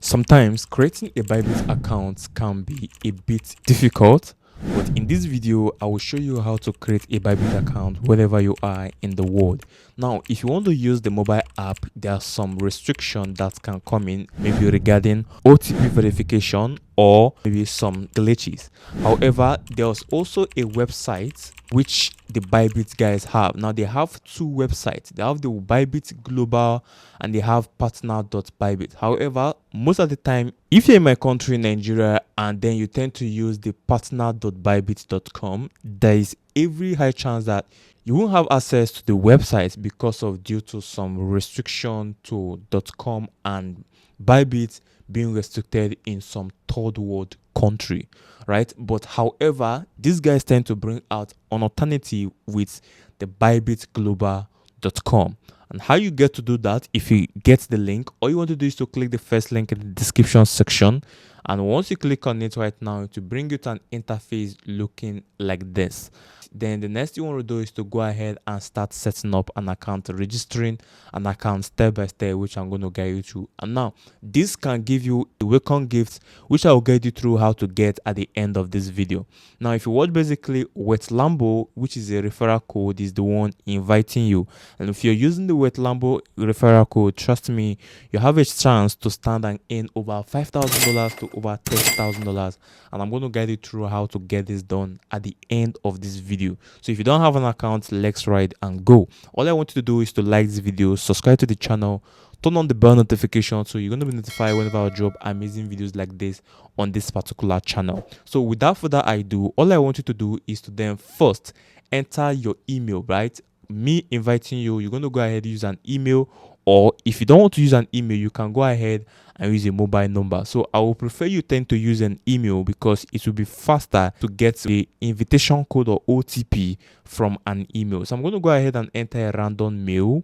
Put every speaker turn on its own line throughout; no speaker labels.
Sometimes creating a Bybit account can be a bit difficult, but in this video, I will show you how to create a Bybit account wherever you are in the world. Now, if you want to use the mobile app, there are some restrictions that can come in, maybe regarding OTP verification or maybe some glitches. However, there's also a website which the Bybit guys have. Now, they have two websites. They have the Bybit Global and they have partner.bybit. However, most of the time, if you're in my country, Nigeria, and then you tend to use the partner.bybit.com, there is every high chance that you won't have access to the website because of due to some restriction to .com and Bybit being restricted in some third world country, right? But however, these guys tend to bring out an alternative with the bybitglobal.com. And how you get to do that, if you get the link, all you want to do is to click the first link in the description section. And once you click on it right now, to bring you to an interface looking like this. Then the next you want to do is to go ahead and start setting up an account, registering an account step by step, which I'm going to guide you through. And now this can give you a welcome gift, which I will guide you through how to get at the end of this video. Now, if you watch basically Lambo, which is a referral code, is the one inviting you. And if you're using the Lambo referral code, trust me, you have a chance to stand and earn over $5,000 to over $30,000. And I'm going to guide you through how to get this done at the end of this video. So if you don't have an account, let's ride and go. All I want you to do is to like this video, subscribe to the channel, turn on the bell notification so you're going to be notified whenever I drop amazing videos like this on this particular channel. So without further ado, all I want you to do is to then first enter your email, right? Me inviting you, you're going to go ahead and use an email, or if you don't want to use an email, you can go ahead and use a mobile number. So I will prefer you tend to use an email because it will be faster to get the invitation code or OTP from an email. So I'm going to go ahead and enter a random mail.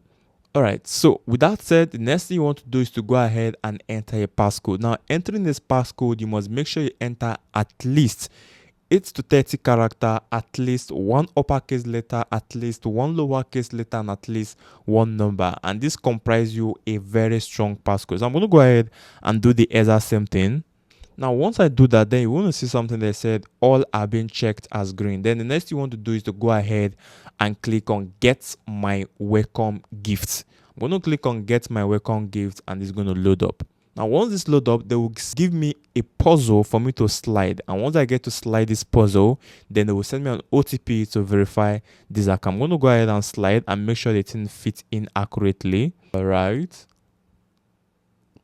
All right, so with that said, the next thing you want to do is to go ahead and enter a passcode. Now, entering this passcode, you must make sure you enter at least 8 to 30 character, at least one uppercase letter, at least one lowercase letter, and at least one number. And this comprises you a very strong passcode. So I'm going to go ahead and do the exact same thing. Now, once I do that, then you want to see something that said all are being checked as green. Then the next thing you want to do is to go ahead and click on get my welcome gift. I'm going to click on get my welcome gift and it's going to load up. Now, once this load up, they will give me a puzzle for me to slide. And once I get to slide this puzzle, then they will send me an OTP to verify this account. I'm going to go ahead and slide and make sure the thing fits in accurately. All right.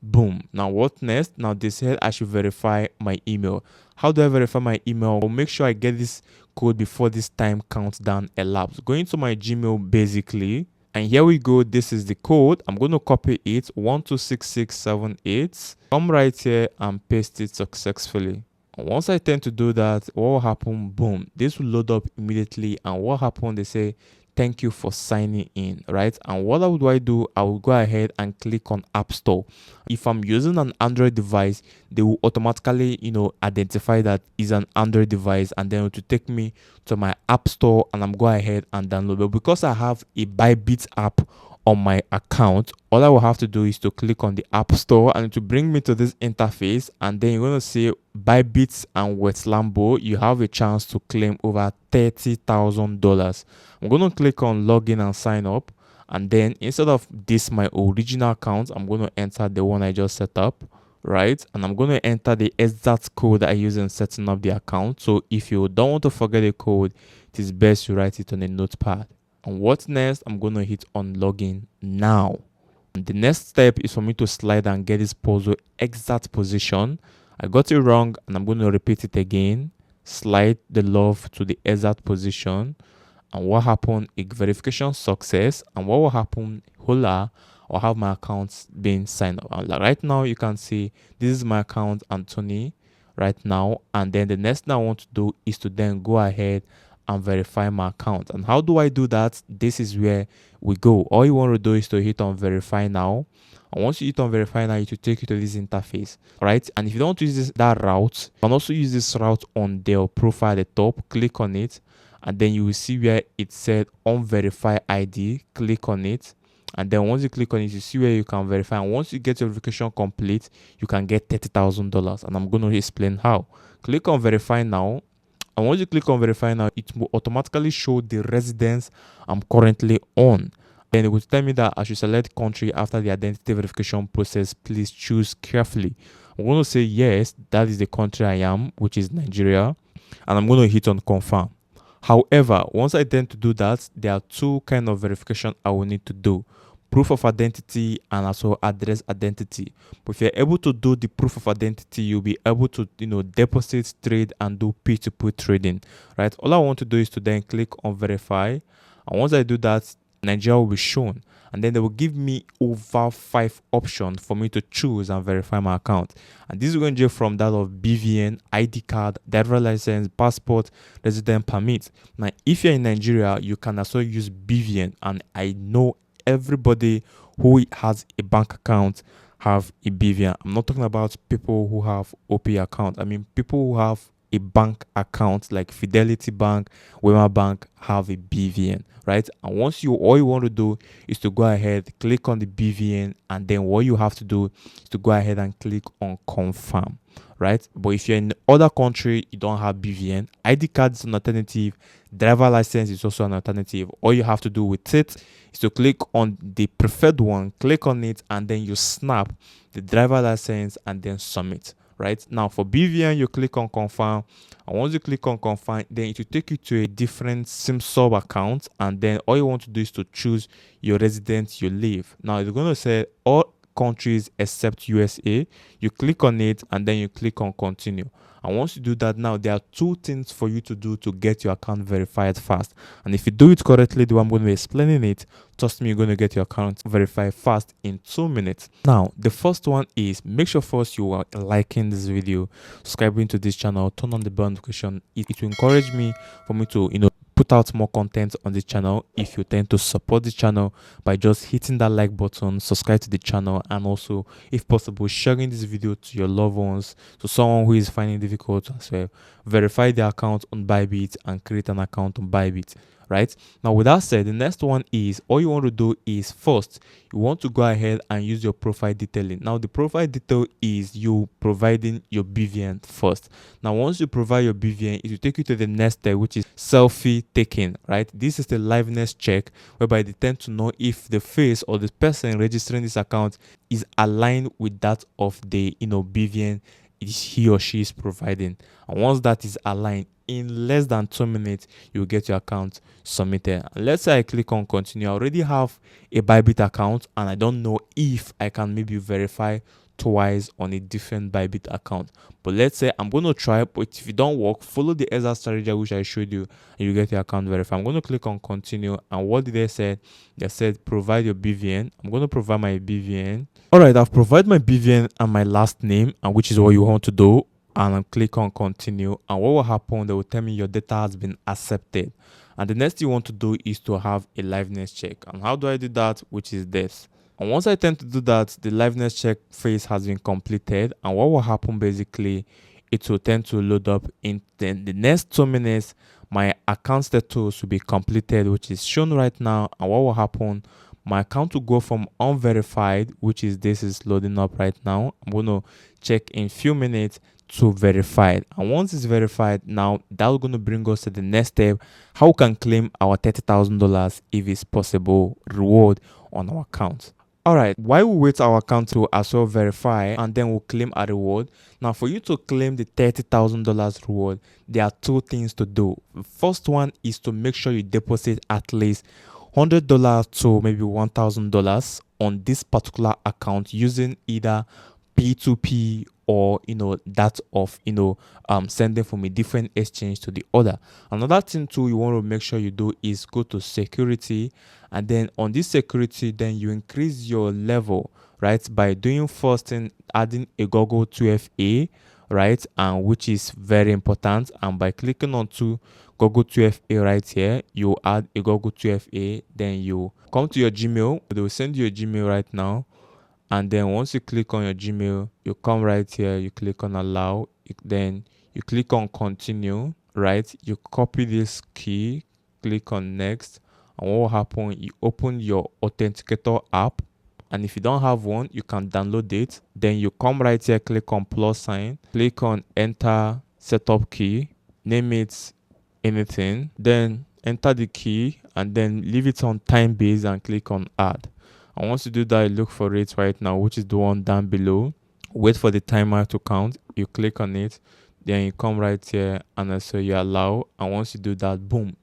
Boom. Now, what next? Now, they said I should verify my email. How do I verify my email? I'll make sure I get this code before this time countdown elapses. Going to my Gmail basically. And here we go. This is the code. I'm going to copy it 126678. Come right here and paste it successfully. And once I tend to do that, what will happen? Boom. This will load up immediately. And what happened? They say, thank you for signing in, right? And what do I do? I will go ahead and click on App Store. If I'm using an Android device, they will automatically, identify that is an Android device, and then it will take me to my App Store, and I'm go ahead and download. But because I have a Bybit app on my account, all I will have to do is to click on the App Store and it will bring me to this interface, and then you're going to see Bybit and Lambo. You have a chance to claim over $30,000. I'm going to click on login and sign up, and then instead of this my original account, I'm going to enter the one I just set up, right? And I'm going to enter the exact code I use in setting up the account. So if you don't want to forget the code, it is best you write it on a notepad. And what's next? I'm going to hit on login now. And the next step is for me to slide and get this puzzle exact position. I got it wrong and I'm going to repeat it again. Slide the love to the exact position. And what happened? A verification success. And what will happen? Hola, I'll have my account being signed up. And right now you can see this is my account, Anthony, right now. And then the next thing I want to do is to then go ahead and verify my account. And how do I do that? This is where we go. All you want to do is to hit on verify now. And once you hit on verify now, it will take you to this interface, right? And if you don't want to use that route, you can also use this route on their profile at the top. Click on it, and then you will see where it said on verify ID. Click on it, And then once you click on it, you see where you can verify. And once you get your verification complete, you can get $30,000. And I'm going to explain how. Click on verify now. And once you click on verify now, it will automatically show the residence I'm currently on. Then it will tell me that I should select country after the identity verification process. Please choose carefully. I'm going to say yes, that is the country I am, which is Nigeria. And I'm going to hit on confirm. However, once I tend to do that, there are two kind of verification I will need to do: proof of identity and also address identity. But if you're able to do the proof of identity, you'll be able to deposit, trade, and do P2P trading, right? All I want to do is to then click on verify, and once I do that, Nigeria will be shown, and then they will give me over 5 options for me to choose and verify my account. And this is going to be from that of BVN, ID card, driver license, passport, resident permit. Now, if you're in Nigeria, you can also use BVN, and I know everybody who has a bank account have a BVN. I'm not talking about people who have OP account. I mean people who have a bank account like Fidelity Bank, Wema Bank have a BVN, right? And once all you want to do is to go ahead, click on the BVN, and then what you have to do is to go ahead and click on confirm, right? But if you're in other country, you don't have BVN, ID card is an alternative, driver license is also an alternative. All you have to do with it is to click on the preferred one, click on it, and then you snap the driver license and then submit. Right now for BVN, you click on confirm, and once you click on confirm, then it will take you to a different sim sub account, and then all you want to do is to choose your residence you live. Now it's going to say all countries except USA. You click on it, and then you click on continue. And once you do that, now there are 2 things for you to do to get your account verified fast. And if you do it correctly, the way I'm going to be explaining it, trust me, you're going to get your account verified fast in 2 minutes. Now, the first one is make sure first you are liking this video, subscribing to this channel, turn on the bell notification. It will encourage me for me to, put out more content on this channel. If you tend to support the channel by just hitting that like button, subscribe to the channel, and also, if possible, sharing this video to your loved ones, to someone who is finding it difficult as well. Verify the account on Bybit and create an account on Bybit. Right now, with that said, the next one is all you want to do is first you want to go ahead and use your profile detailing. Now the profile detail is you providing your BVN first. Now once you provide your BVN, it will take you to the next step, which is selfie taking. Right, this is the liveness check, whereby they tend to know if the face or the person registering this account is aligned with that of the BVN he or she is providing. And once that is aligned, in less than 2 minutes, you will get your account submitted. Let's say I click on continue. I already have a Bybit account, and I don't know if I can maybe verify twice on a different Bybit account. But let's say I'm going to try, but if it don't work, follow the exact strategy which I showed you, and you get your account verified. I'm going to click on continue, and what did they say? They said provide your BVN. I'm going to provide my BVN. All right, I've provided my BVN and my last name, and which is what you want to do. And I'll click on continue, and what will happen, they will tell me your data has been accepted. And the next thing you want to do is to have a liveness check. And how do I do that? Which is this. And once I tend to do that, the liveness check phase has been completed, and what will happen basically, it will tend to load up in the next 2 minutes. My account status will be completed, which is shown right now. And what will happen, my account will go from unverified, which is this is loading up right now. I'm going to check in few minutes, to verified. And once it's verified, now that's going to bring us to the next step: how we can claim our $30,000 if it's possible reward on our account. All right, while we wait our account to as well verify, and then we'll claim a reward. Now for you to claim the $30,000 reward, there are 2 things to do. The first one is to make sure you deposit at least $100 to maybe $1,000 on this particular account using either P2P or that of sending from a different exchange to the other. Another thing too you want to make sure you do is go to security, and then on this security, then you increase your level, right, by doing first thing, adding a Google 2FA, right, and which is very important. And by clicking on to Google 2FA right here, you add a Google 2FA, then you come to your Gmail. They will send you a Gmail right now. And then once you click on your Gmail, you come right here, you click on allow, then you click on continue, right? You copy this key, click on next, And what will happen, you open your authenticator app, and if you don't have one, you can download it. Then you come right here, click on plus sign, click on enter setup key, name it anything, then enter the key and then leave it on time base and click on add. And once you do that, you look for it right now, which is the one down below. Wait for the timer to count, you click on it, then you come right here and so you allow. And once you do that, boom,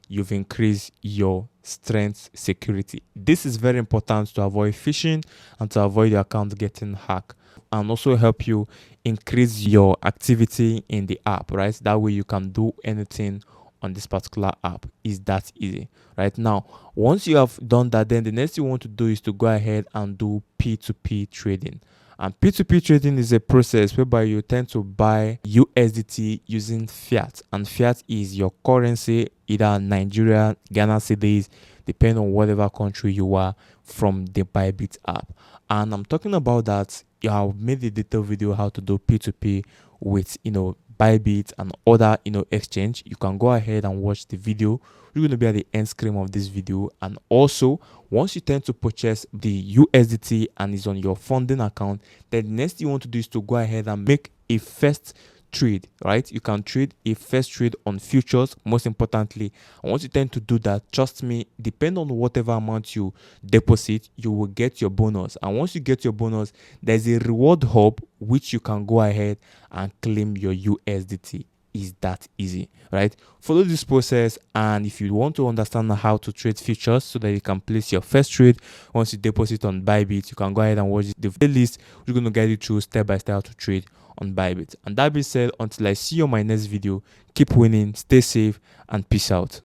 you've increased your strength security. This is very important to avoid phishing and to avoid your account getting hacked, and also help you increase your activity in the app, right? That way you can do anything on this particular app. Is that easy right now? Once you have done that, then the next thing you want to do is to go ahead and do P2P trading. And P2P trading is a process whereby you tend to buy USDT using fiat. And fiat is your currency, either Nigeria, Ghana cedis, depending on whatever country you are, from the Bybit app. And I'm talking about that. I've made a detailed video how to do P2P with, Bybit and other, exchange. You can go ahead and watch the video. You're going to be at the end screen of this video. And also, once you tend to purchase the USDT and it's on your funding account, then the next thing you want to do is to go ahead and make a first trade, right? You can trade a first trade on futures, most importantly. And once you tend to do that, trust me, depend on whatever amount you deposit, you will get your bonus. And once you get your bonus, there's a reward hub which you can go ahead and claim your USDT. Is that easy, right? Follow this process, and if you want to understand how to trade futures so that you can place your first trade once you deposit on Bybit, you can go ahead and watch the playlist. We're going to guide you through step by step how to trade on Bybit. And that being said, until I see you on my next video, keep winning, stay safe, and peace out.